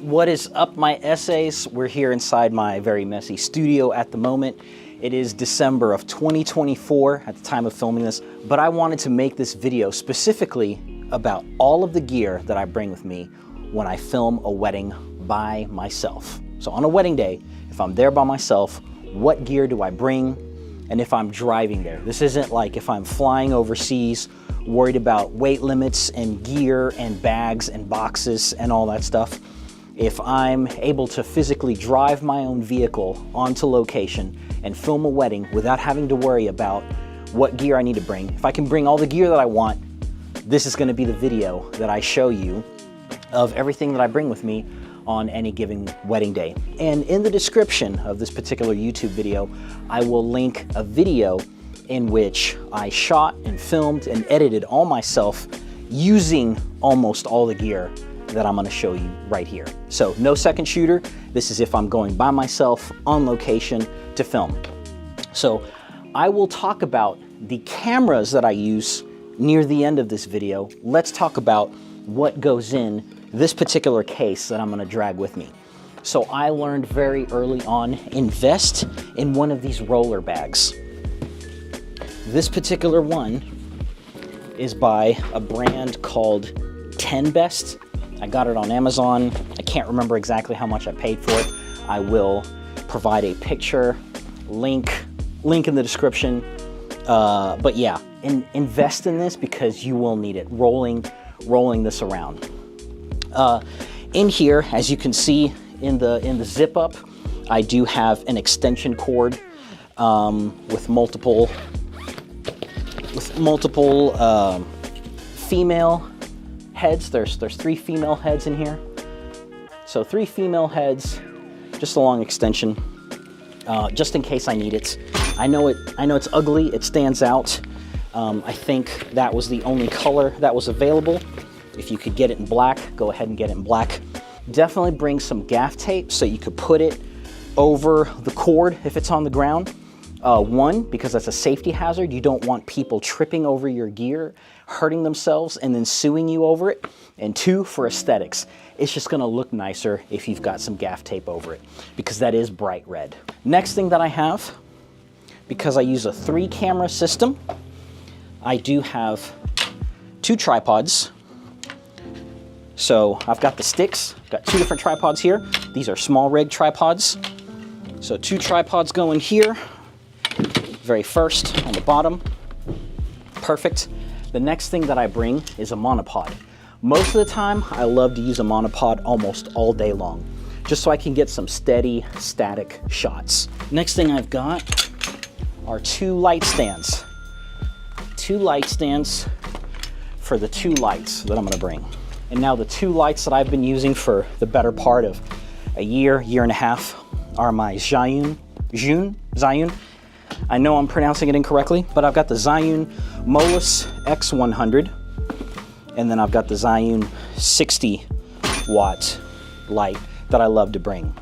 What is up, my essays? We're here inside my very messy studio at the moment. It is December of 2024 at the time of filming this, but I wanted to make this video specifically about all of the gear that I bring with me when I film a wedding by myself. So on a wedding day, if I'm there by myself, what gear do I bring? And if I'm driving there, this isn't like if I'm flying overseas, worried about weight limits and gear and bags and boxes and all that stuff. If I'm able to physically drive my own vehicle onto location and film a wedding without having to worry about what gear I need to bring, if I can bring all the gear that I want, this is going to be the video that I show you of everything that I bring with me on any given wedding day. And in the description of this particular YouTube video, I will link a video in which I shot and filmed and edited all myself using almost all the gear that I'm going to show you right here. So no second shooter. This is if I'm going by myself on location to film. So I will talk about the cameras that I use near the end of this video. Let's talk about what goes in this particular case that I'm going to drag with me. So I learned very early on, invest in one of these roller bags. This particular one is by a brand called 10 Best. I got it on Amazon. I can't remember exactly how much I paid for it. I will provide a picture, link in the description. But yeah, invest in this because you will need it. Rolling this around. In here, as you can see in the zip up, I do have an extension cord with multiple female heads. There's 3 female heads in here. So 3 female heads, just a long extension, just in case I need it. I know it's ugly, it stands out. I think that was the only color that was available. If you could get it in black, go ahead and get it in black. Definitely bring some gaff tape so you could put it over the cord if it's on the ground. One, because that's a safety hazard. You don't want people tripping over your gear, hurting themselves, and then suing you over it. And 2, for aesthetics. It's just gonna look nicer if you've got some gaff tape over it, because that is bright red. Next thing that I have, because I use a 3-camera system, I do have 2 tripods. So I've got the sticks, I've got 2 different tripods here. These are small rig tripods. So 2 tripods going here. Very first on the bottom. Perfect. The next thing that I bring is a monopod. Most of the time, I love to use a monopod almost all day long, just so I can get some steady, static shots. Next thing I've got are 2 light stands. 2 light stands for the 2 lights that I'm gonna bring. And now the 2 lights that I've been using for the better part of a year and a half are my Zhiyun. I know I'm pronouncing it incorrectly, but I've got the Zhiyun Molus X100, and then I've got the Zhiyun 60 watt light that I love to bring.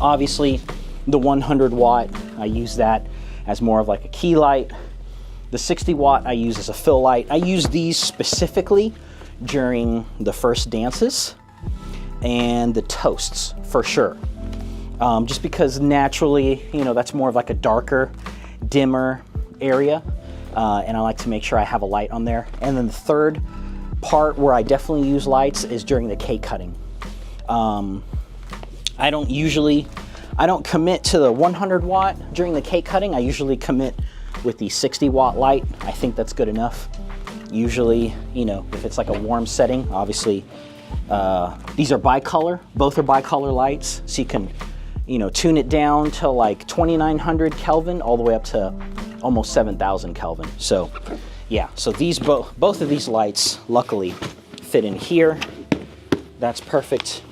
Obviously, the 100 watt, I use that as more of like a key light. The 60 watt I use as a fill light. I use these specifically during the first dances and the toasts for sure. Just because naturally, you know, that's more of like a darker, dimmer area. And I like to make sure I have a light on there. And then the third part where I definitely use lights is during the cake cutting. I don't commit to the 100 watt during the cake cutting. I usually commit with the 60 watt light. I think that's good enough. Usually, you know, if it's like a warm setting, obviously, these are bicolor. Both are bicolor lights, so you can, you know, tune it down to like 2900 Kelvin all the way up to almost 7000 Kelvin. So yeah, so these both of these lights luckily fit in here. That's perfect.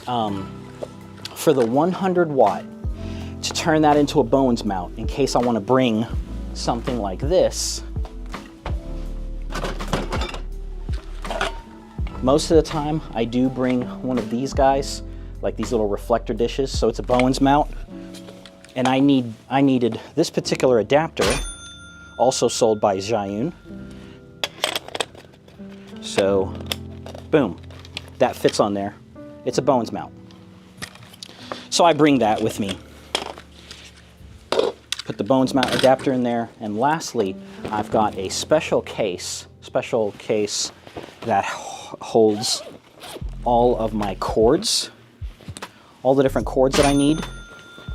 For the 100 watt, to turn that into a Bowens mount in case I want to bring something like this, most of the time I do bring one of these guys, like these little reflector dishes, so it's a Bowens mount. And I needed this particular adapter, also sold by Zhiyun. So boom, that fits on there. It's a bones mount. So I bring that with me. Put the bones mount adapter in there. And lastly, I've got a special case that holds all of my cords, all the different cords that I need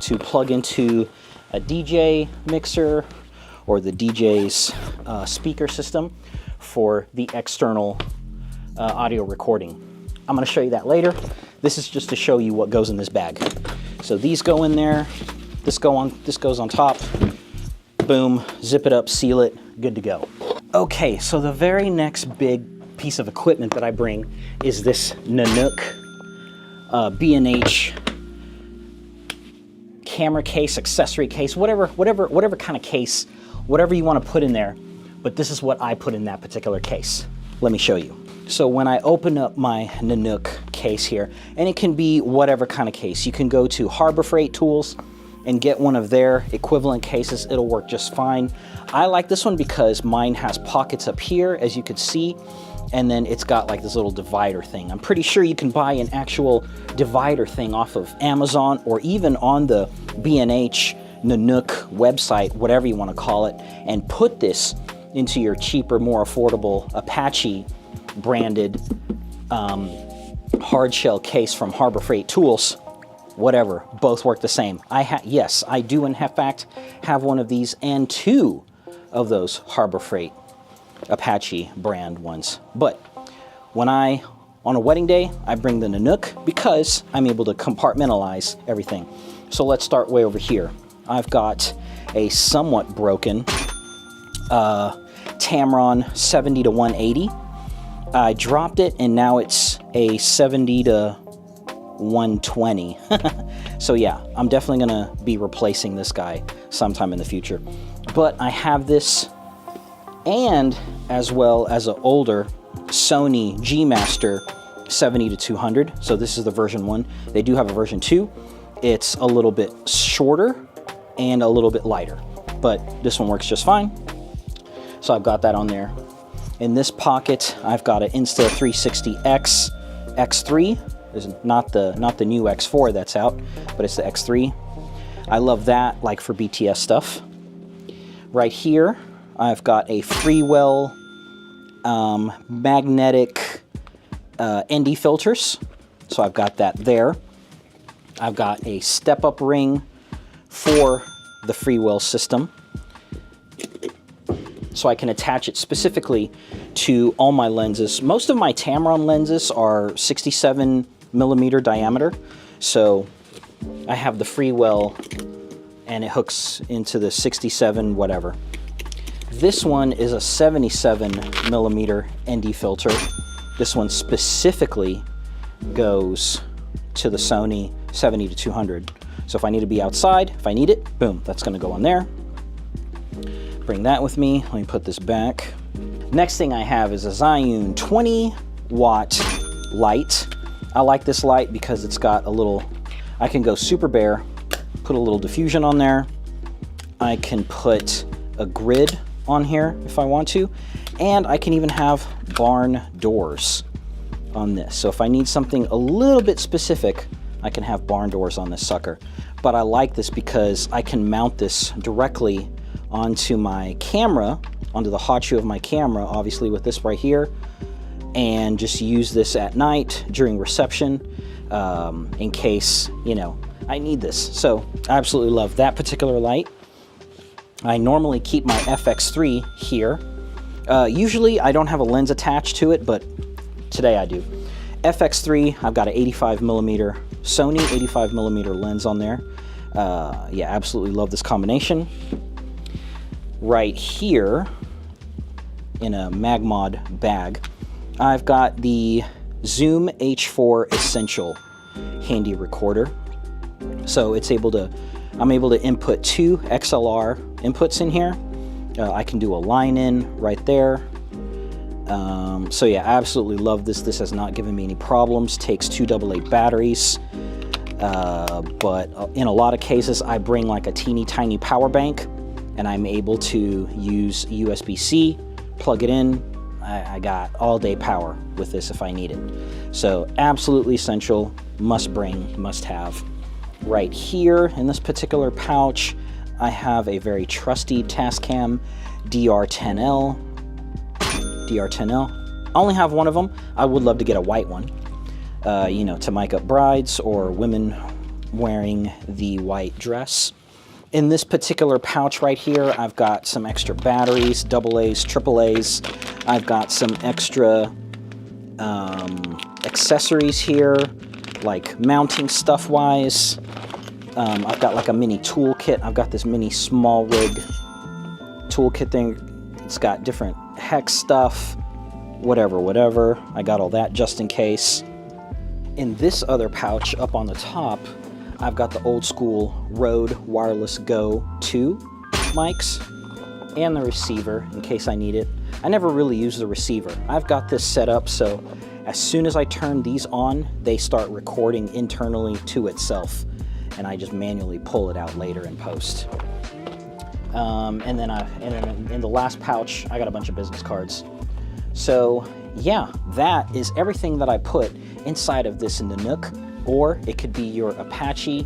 to plug into a DJ mixer or the DJ's speaker system for the external audio recording. I'm going to show you that later. This is just to show you what goes in this bag. So these go in there. This goes on top. Boom, zip it up, seal it, good to go. Okay, so the very next big piece of equipment that I bring is this Nanook B&H camera case, accessory case, whatever kind of case, whatever you want to put in there. But this is what I put in that particular case. Let me show you. So when I open up my Nanook case here, and it can be whatever kind of case, you can go to Harbor Freight Tools and get one of their equivalent cases. It'll work just fine. I like this one because mine has pockets up here, as you could see, and then it's got like this little divider thing. I'm pretty sure you can buy an actual divider thing off of Amazon or even on the B&H Nanook website, whatever you want to call it, and put this into your cheaper, more affordable Apache branded hard shell case from Harbor Freight Tools. Whatever, both work the same. Yes, I do in fact have one of these and two of those Harbor Freight Apache brand ones. But when on a wedding day, I bring the Nanook because I'm able to compartmentalize everything. So let's start way over here. I've got a somewhat broken Tamron 70 to 180. I dropped it and now it's a 70 to 120. So yeah, I'm definitely gonna be replacing this guy sometime in the future. But I have this, and as well as an older Sony G Master 70 to 200. So this is the version 1. They do have a version 2. It's a little bit shorter and a little bit lighter, but this one works just fine. So I've got that on there. In this pocket, I've got an Insta360X X3. This is not the new X4 that's out, but it's the X3. I love that, like for BTS stuff. Right here, I've got a Freewell magnetic ND filters. So I've got that there. I've got a step-up ring for the Freewell system, so I can attach it specifically to all my lenses. Most of my Tamron lenses are 67 millimeter diameter, so I have the Freewell and it hooks into the 67 whatever. This one is a 77 millimeter ND filter. This one specifically goes to the Sony 70 to 200. So if I need to be outside, if I need it, boom, that's gonna go on there. Bring that with me. Let me put this back. Next thing I have is a Zhiyun 20 watt light. I like this light because it's got a little, I can go super bare, put a little diffusion on there. I can put a grid on here if I want to, and I can even have barn doors on this. So if I need something a little bit specific, I can have barn doors on this sucker. But I like this because I can mount this directly onto my camera, onto the hot shoe of my camera, obviously with this right here, and just use this at night during reception in case, you know, I need this. So I absolutely love that particular light. I normally keep my FX3 here. Usually I don't have a lens attached to it, but today I do. FX3, I've got an 85 millimeter Sony 85 millimeter lens on there. Yeah, absolutely love this combination. Right here in a Magmod bag, I've got the Zoom H4 Essential handy recorder. So it's able to, I'm able to input 2 XLR inputs in here. I can do a line in right there. So yeah, absolutely love this. This has not given me any problems. Takes 2 AA batteries. But in a lot of cases, I bring like a teeny tiny power bank, and I'm able to use USB-C, plug it in, I got all day power with this if I need it. So absolutely essential, must bring, must have. Right here in this particular pouch, I have a very trusty Tascam DR10L. I only have one of them. I would love to get a white one, you know, to mic up brides or women wearing the white dress. In this particular pouch right here, I've got some extra batteries, AA's, AAA's. I've got some extra accessories here, like mounting stuff-wise. I've got like a mini toolkit. I've got this mini small rig toolkit thing. It's got different hex stuff, whatever. I got all that just in case. In this other pouch up on the top, I've got the old school Rode Wireless Go 2 mics and the receiver in case I need it. I never really use the receiver. I've got this set up so as soon as I turn these on, they start recording internally to itself, and I just manually pull it out later in post. And then in the last pouch, I got a bunch of business cards. So yeah, that is everything that I put inside of this Nanook, or it could be your Apache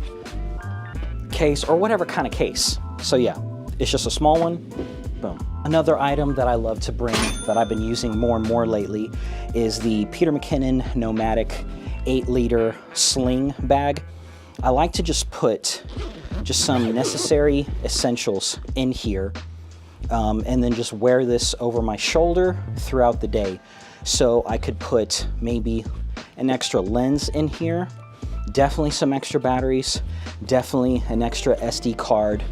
case or whatever kind of case. So yeah, it's just a small one, boom. Another item that I love to bring that I've been using more and more lately is the Peter McKinnon Nomadic 8-liter sling bag. I like to just put some necessary essentials in here and then just wear this over my shoulder throughout the day. So I could put maybe an extra lens in here, definitely some extra batteries, definitely an extra SD card.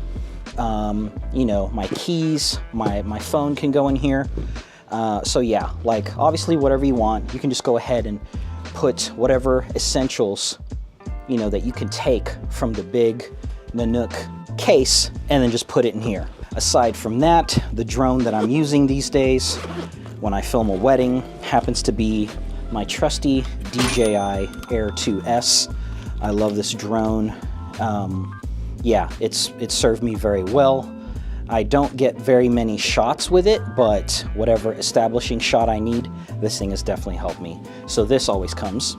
You know, my keys, my phone can go in here. So yeah, like obviously whatever you want, you can just go ahead and put whatever essentials, you know, that you can take from the big Nanook case and then just put it in here. Aside from that, the drone that I'm using these days when I film a wedding happens to be my trusty DJI Air 2S. I love this drone. Yeah, it's served me very well. I don't get very many shots with it, but whatever establishing shot I need, this thing has definitely helped me. So this always comes.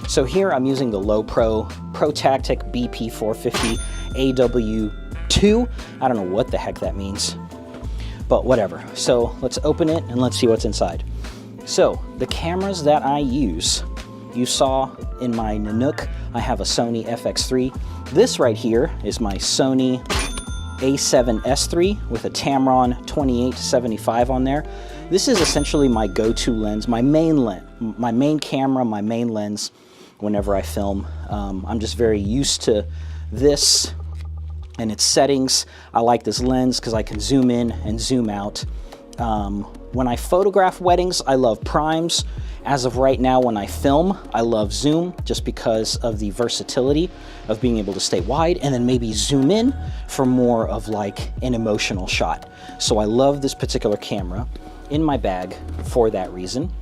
So here I'm using the Low Pro ProTactic BP450 AW2. I don't know what the heck that means, but whatever. So let's open it and let's see what's inside. So the cameras that I use, you saw in my Nanook, I have a Sony FX3. This right here is my Sony A7S III with a Tamron 28-75 on there. This is essentially my go-to lens, my main camera, my main lens whenever I film. I'm just very used to this and its settings. I like this lens because I can zoom in and zoom out. When I photograph weddings, I love primes. As of right now, when I film, I love zoom just because of the versatility of being able to stay wide and then maybe zoom in for more of like an emotional shot. So I love this particular camera in my bag for that reason.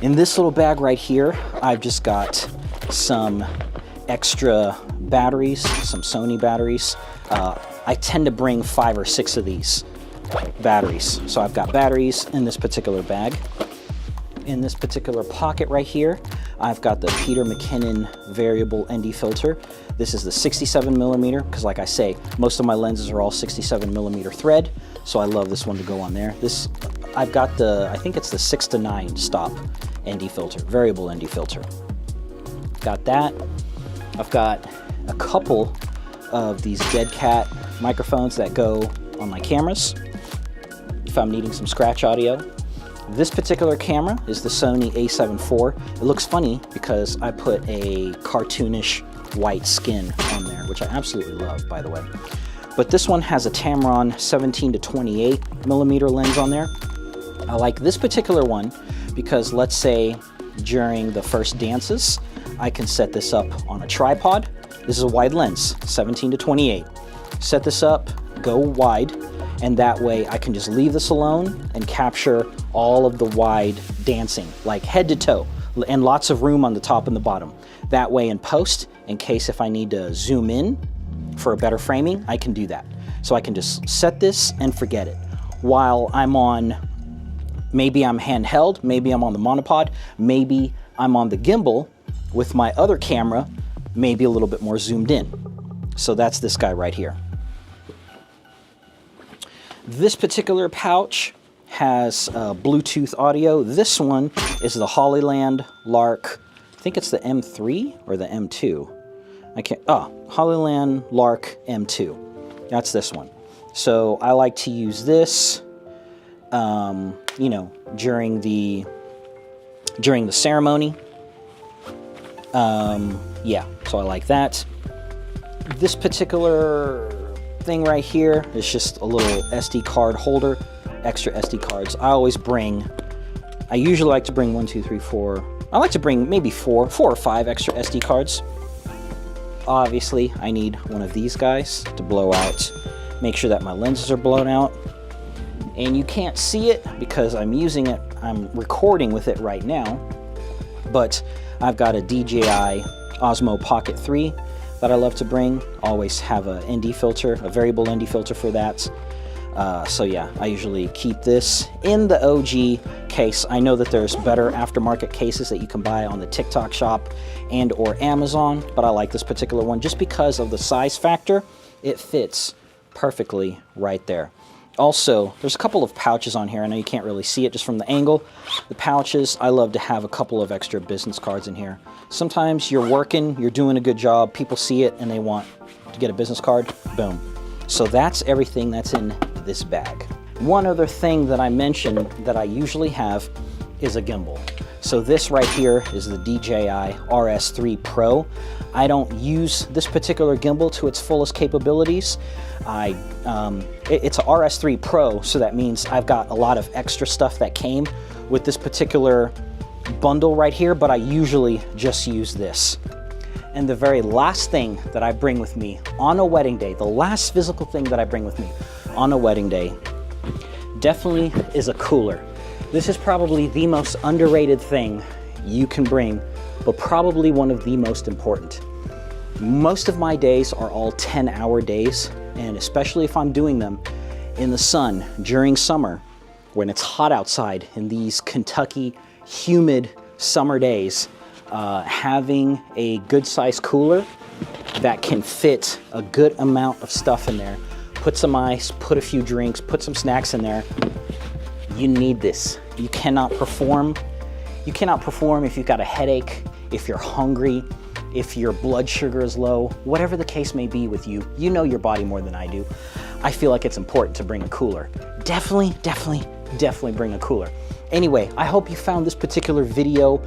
In this little bag right here, I've just got some extra batteries, some Sony batteries. I tend to bring 5 or 6 of these batteries. So I've got batteries in this particular bag. In this particular pocket right here, I've got the Peter McKinnon variable ND filter. This is the 67mm, because like I say, most of my lenses are all 67mm thread, so I love this one to go on there. This, I've got the, I think it's the 6-to-9 stop ND filter, variable ND filter. Got that. I've got a couple of these Dead Cat microphones that go on my cameras if I'm needing some scratch audio. This particular camera is the Sony a7 IV. It looks funny because I put a cartoonish white skin on there, which I absolutely love, by the way. But this one has a Tamron 17-to-28mm lens on there. I like this particular one because let's say during the first dances, I can set this up on a tripod. This is a wide lens, 17-to-28. Set this up, go wide, and that way I can just leave this alone and capture all of the wide dancing, like head to toe, and lots of room on the top and the bottom. That way in post, in case if I need to zoom in for a better framing, I can do that. So I can just set this and forget it. While I'm on Maybe I'm handheld, maybe I'm on the monopod, maybe I'm on the gimbal with my other camera, maybe a little bit more zoomed in. So that's this guy right here. This particular pouch has Bluetooth audio. This one is the Hollyland Lark, I think it's the M3 or the M2. Hollyland Lark M2. That's this one. So I like to use this, you know, during the ceremony. Yeah, so I like that. This particular thing right here is just a little SD card holder, extra SD cards. I usually like to bring 1, 2, 3, 4. I like to bring maybe 4 or 5 extra SD cards. Obviously, I need one of these guys to blow out, make sure that my lenses are blown out. And you can't see it because I'm recording with it right now, but I've got a DJI Osmo Pocket 3 that I love to bring. Always have a ND filter, a variable ND filter for that. So yeah, I usually keep this in the OG case. I know that there's better aftermarket cases that you can buy on the TikTok shop and or Amazon, but I like this particular one just because of the size factor. It fits perfectly right there. Also, there's a couple of pouches on here. I know you can't really see it just from the angle. The pouches, I love to have a couple of extra business cards in here. Sometimes you're working, you're doing a good job, people see it and they want to get a business card, boom. So that's everything that's in this bag. One other thing that I mentioned that I usually have is a gimbal. So this right here is the DJI RS3 Pro. I don't use this particular gimbal to its fullest capabilities. It's a RS3 Pro, so that means I've got a lot of extra stuff that came with this particular bundle right here, but I usually just use this. And the very last thing that I bring with me on a wedding day, the last physical thing that I bring with me on a wedding day, definitely is a cooler. This is probably the most underrated thing you can bring, but probably one of the most important. Most of my days are all 10-hour days, and especially if I'm doing them in the sun during summer, when it's hot outside in these Kentucky humid summer days, having a good size cooler that can fit a good amount of stuff in there, put some ice, put a few drinks, put some snacks in there, you need this. You cannot perform. You cannot perform if you've got a headache, if you're hungry, if your blood sugar is low, whatever the case may be with you. You know your body more than I do. I feel like it's important to bring a cooler. Definitely bring a cooler. Anyway, I hope you found this particular video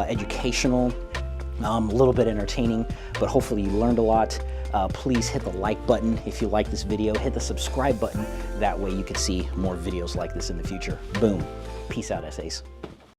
educational, a little bit entertaining, but hopefully you learned a lot. Please hit the like button if you like this video. Hit the subscribe button. That way you can see more videos like this in the future. Boom. Peace out, essays.